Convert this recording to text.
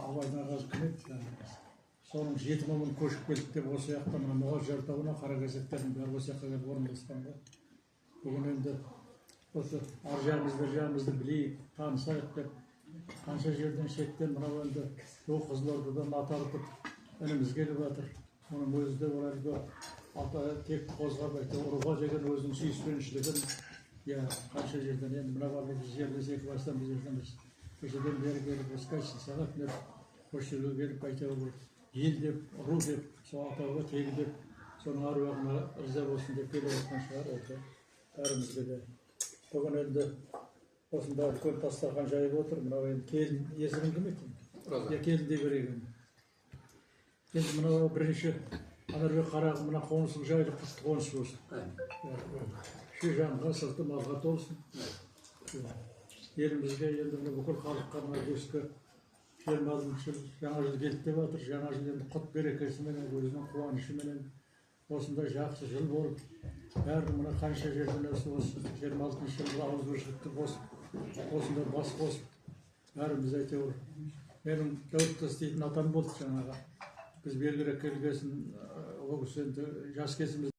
абайдың ағасы кім еді? Соның 7 мың көшіп келдік деп осы жақтан Мұғажар тауына Қаракесектердің бәрі осы жаққа келіп орналасқан ғой. Бүгін енді осы ар жағымызды білейік, танысайық деп қанша жерден шеттен мынау енді Қызылордадан атартып ініміз келіп жатыр. Оның өзі де оларды ата тек қозғап ұруға деген өзінің сүйіспеншілігін, қанша жерден енді мына барлығы жерлес екі бастан біз жерденбіз. Көшеден бері келіп осқайшы сағат осы жерге келіп әйтеуір ел деп, ру деп, сол атауға тегі деп, соның аруағына риза болсын деп келіп жатқан шығар осы бәрімізге де. Бүгін енді осында үлкен дастархан жайып отыр. Мынау енді келін, есігін кім екен? Келін де береген. Енді мынау бірінші анарбек қарағым мына қонысың жайлы құтты қоныс болсын. Шу жанға сырты малға толсын. Елімізге енді бүкіл халыққа мына өскі 20 жыл жаңа жыл келді деп жатыр. Жаңа жыл енді құт берекесімен, өзінің қуанышыменен осындай жақсы жыл болып, бәрі мына қанша жерден осы 26 жылғы ауызбіршілікті қосып, осында бас қосып, бәріміз әйтеуір. Менің Дәуітті істейтін атам болды жаңаға. Біз белгілі келгесін, ол кісі енді жас кезіміз